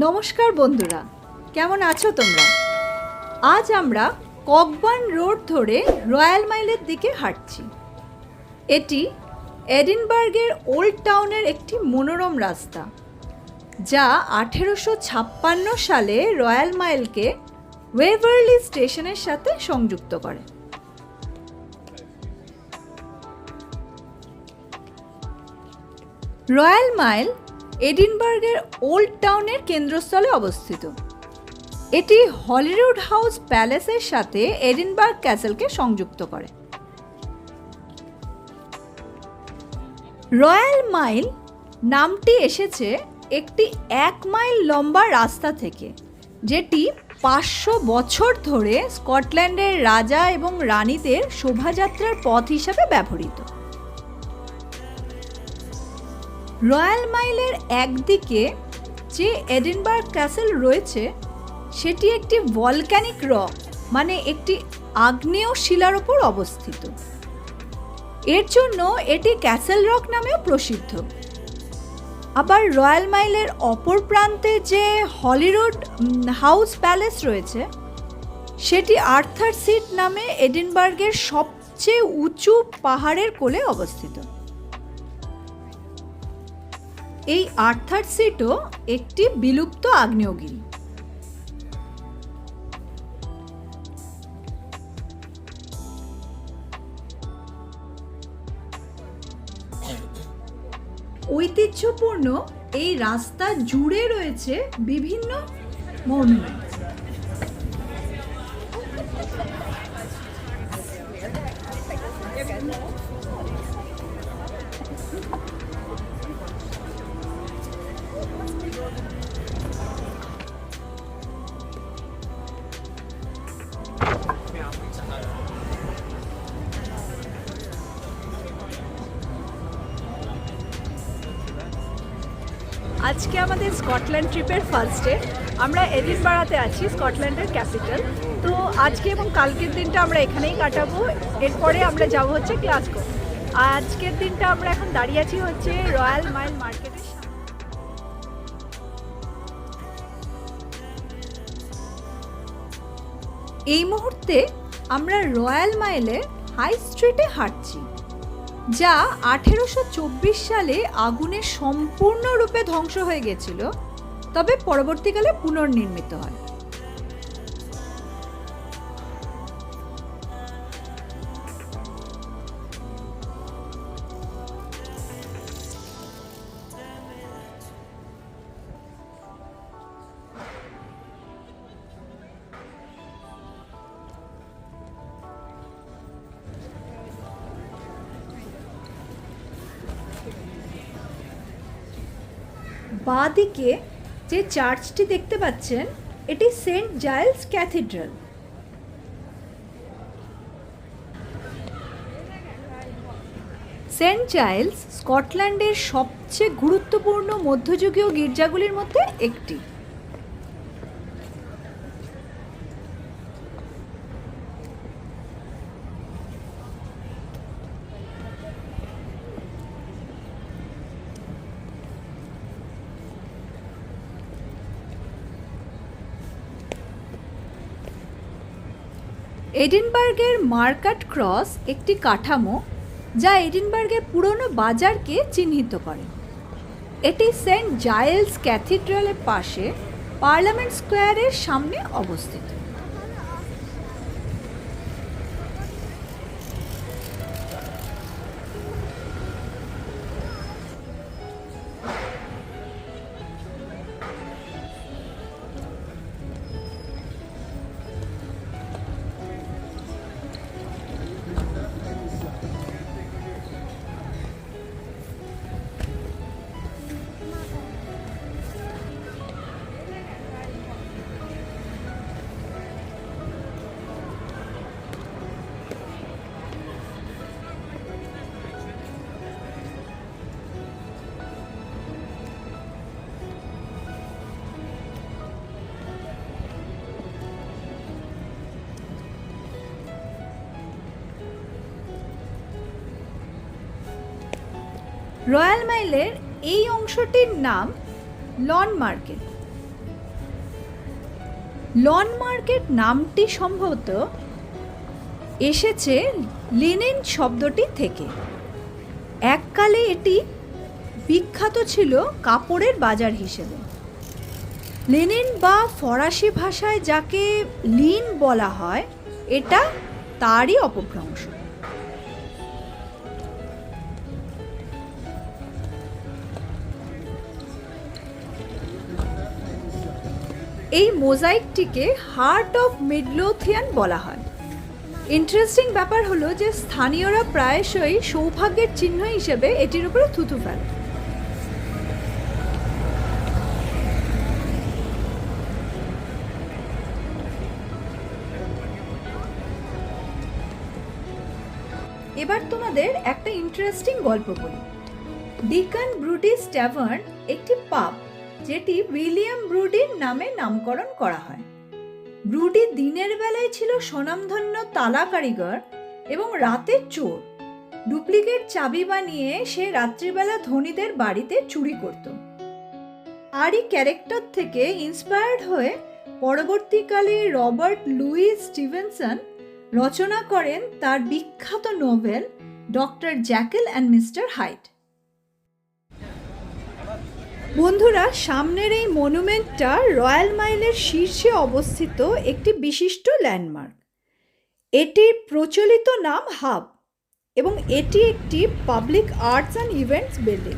নমস্কার বন্ধুরা, কেমন আছো তোমরা? আজ আমরা ককবার্ন রোড ধরে রয়্যাল মাইলের দিকে হাঁটছি। এটি এডিনবার্গের ওল্ড টাউনের একটি মনোরম রাস্তা, যা 1856 সালে রয়্যাল মাইলকে ওয়েভারলি স্টেশনের সাথে সংযুক্ত করে। রয়্যাল মাইল এডিনবার্গের ওল্ড টাউনের কেন্দ্রস্থলে অবস্থিত। এটি হলিউড হাউস প্যালেসের সাথে এডিনবার্গ ক্যাসেলকে সংযুক্ত করে। রয়্যাল মাইল নামটি এসেছে একটি 1 মাইল লম্বা রাস্তা থেকে, যেটি 500 বছর ধরে স্কটল্যান্ডের রাজা এবং রানীদের শোভাযাত্রার পথ হিসাবে ব্যবহৃত। রয়্যাল মাইলের একদিকে যে এডিনবার্গ ক্যাসেল রয়েছে, সেটি একটি ভলক্যানিক রক মানে একটি আগ্নেয় শিলার ওপর অবস্থিত। এর জন্য এটি ক্যাসেল রক নামেও প্রসিদ্ধ। আবার রয়্যাল মাইলের অপর প্রান্তে যে হলিউড হাউস প্যালেস রয়েছে, সেটি আর্থার সিট নামে এডিনবার্গের সবচেয়ে উঁচু পাহাড়ের কোলে অবস্থিত। এই আর্থার সিটও একটি বিলুপ্ত আগ্নেয়গিরি। ঐতিহ্যপূর্ণ এই রাস্তা জুড়ে রয়েছে বিভিন্ন মনুমেন্ট। আজকে আমাদের স্কটল্যান্ড ট্রিপের ফার্স্ট ডে। আমরা এডিনবারাতে আছি, স্কটল্যান্ডের ক্যাপিটাল। তো আজকে এবং কালকের দিনটা আমরা এখানেই কাটাবো। এরপরে আমরা যাব হচ্ছে গ্লাসগো। আজকের দিনটা আমরা এখন দাঁড়িয়ে আছি হচ্ছে রয়্যাল মাইল মার্কেটের সামনে। এই মুহূর্তে আমরা রয়্যাল মাইলের হাই স্ট্রিটে হাঁটছি, যা 1824 সালে আগুনে সম্পূর্ণরূপে ধ্বংস হয়ে গেছিল, তবে পরবর্তীকালে পুনর্নির্মিত হয়। বাঁদিকে যে চার্চটি দেখতে পাচ্ছেন, এটি Saint Giles cathedral. Saint Giles স্কটল্যান্ডের সবচেয়ে গুরুত্বপূর্ণ মধ্যযুগীয় গির্জাগুলির মধ্যে একটি। এডিনবার্গের মার্কাট ক্রস একটি কাঠামো, যা এডিনবার্গের পুরনো বাজারকে চিহ্নিত করে। এটি সেন্ট জাইলস ক্যাথিড্রালের পাশে পার্লামেন্ট স্কোয়ারের সামনে অবস্থিত। রয়্যাল মাইলের এই অংশটির নাম লন মার্কেট। লন মার্কেট নামটি সম্ভবত এসেছে লিনেন শব্দটি থেকে। এককালে এটি বিখ্যাত ছিল কাপড়ের বাজার হিসেবে। লিনেন বা ফরাসি ভাষায় যাকে লিন বলা হয়, এটা তারই অপভ্রংশ। এই মোজাইকটিকে হার্ট অফ মিডলোথিয়ান বলা হয়। ইন্টারেস্টিং ব্যাপার হলো যে স্থানীয়রা প্রায়শই সৌভাগ্যের চিহ্ন হিসেবে এটির উপরে থুতু ফেলে। এবার তোমাদের একটা ইন্টারেস্টিং গল্প বলি। ডিকন ব্রুডিস ট্যাভার্ন একটি পাব, যেটি উইলিয়াম ব্রুডির নামে নামকরণ করা হয়। ব্রুডি দিনের বেলায় ছিল স্বনামধন্য তালা কারিগর এবং রাতের চোর। ডুপ্লিকেট চাবি বানিয়ে সে রাত্রিবেলা ধনীদের বাড়িতে চুরি করত। আরই ক্যারেক্টার থেকে ইন্সপায়ার্ড হয়ে পরবর্তীকালে রবার্ট লুইস স্টিভেনসন রচনা করেন তার বিখ্যাত novel doctor Jekyll and mister hide. বন্ধুরা, সামনের এই মনুমেন্টটা রয়্যাল মাইলের শীর্ষে অবস্থিত একটি বিশিষ্ট ল্যান্ডমার্ক। এটির প্রচলিত নাম হাব এবং এটি একটি public arts and events building.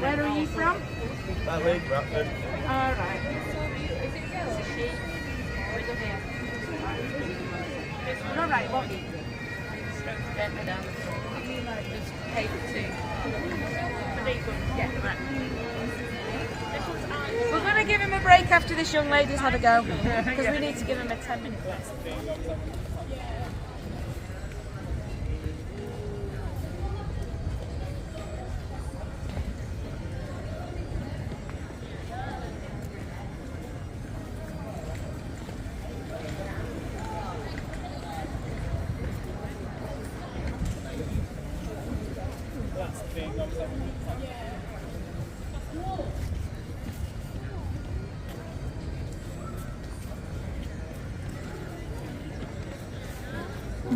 Where are you from? That way, Bradford. All right. All right, what? Just pay for two. We're going to give him a break after this young lady's had a go, because we need to give him a 10-minute rest.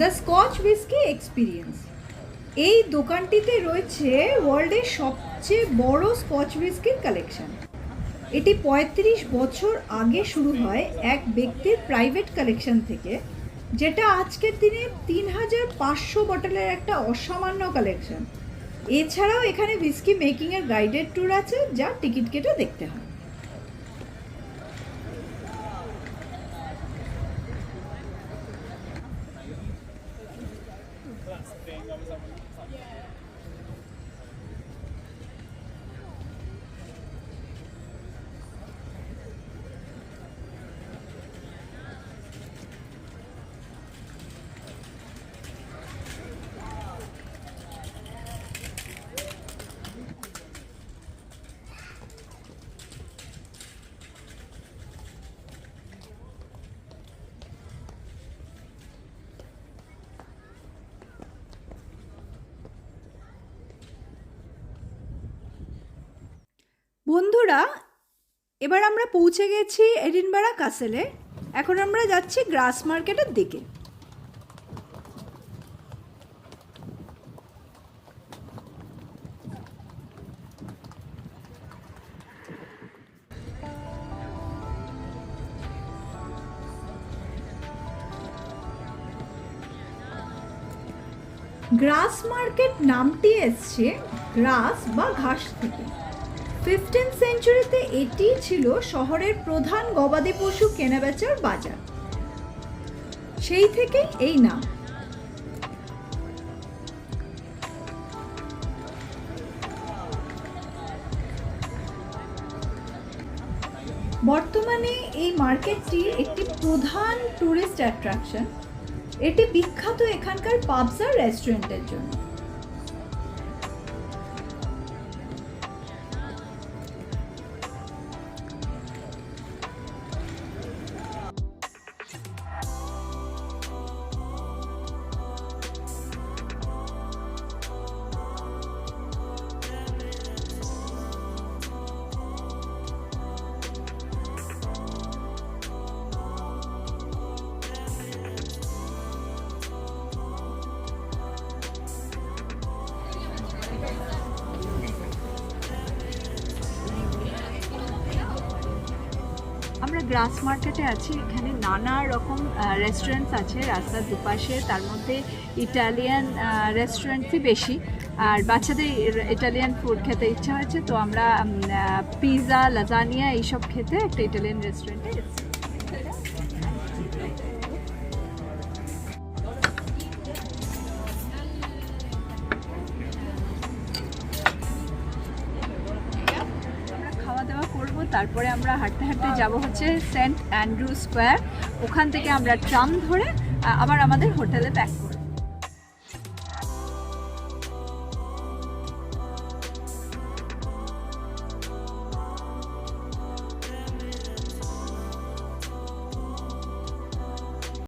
The Scotch whisky experience. এই দোকানটিতে রয়েছে ওয়ার্ল্ডের সবচেয়ে বড় Scotch হুইস্কির collection. এটি ৩৫ বছর আগে শুরু হয় এক ব্যক্তির প্রাইভেট কালেকশন থেকে, যেটা আজকের দিনে ৩৫০০ বটলের একটা অসামান্য কালেকশন। এছাড়াও এখানে হুইস্কি মেকিংয়ের গাইডেড ট্যুর আছে, যা টিকিট কেটে দেখতে হয়। বন্ধুরা, এবার আমরা পৌঁছে গেছি এডিনবারা ক্যাসেলে। এখন আমরা যাচ্ছি গ্রাস মার্কেটের দিকে। গ্রাস মার্কেট নামটি এসছে গ্রাস বা ঘাস থেকে। 15th সেঞ্চুরিতে এটি ছিল শহরের প্রধান গবাদি পশু কেনাবেচার বাজার, সেই থেকে এই নাম। বর্তমানে এই মার্কেটটি একটি প্রধান টুরিস্ট অ্যাট্রাকশন। এটি বিখ্যাত এখানকার পাবস আর রেস্টুরেন্টের জন্য। আমরা গ্রাস মার্কেটে আছি। এখানে নানা রকম রেস্টুরেন্টস আছে রাস্তার দুপাশে, তার মধ্যে ইটালিয়ান রেস্টুরেন্টই বেশি। আর বাচ্চাদের ইটালিয়ান ফুড খেতে ইচ্ছা হয়েছে, তো আমরা পিৎজা, লাজানিয়া এইসব খেতে একটা ইটালিয়ান রেস্টুরেন্টে এসেছি। তারপরে আমরা হাঁটতে হাঁটতে যাব হচ্ছে সেন্ট অ্যান্ড্রু স্কোয়ার। ওখান থেকে আমরা ট্রাম ধরে আবার আমাদের হোটেলে ব্যাক করব।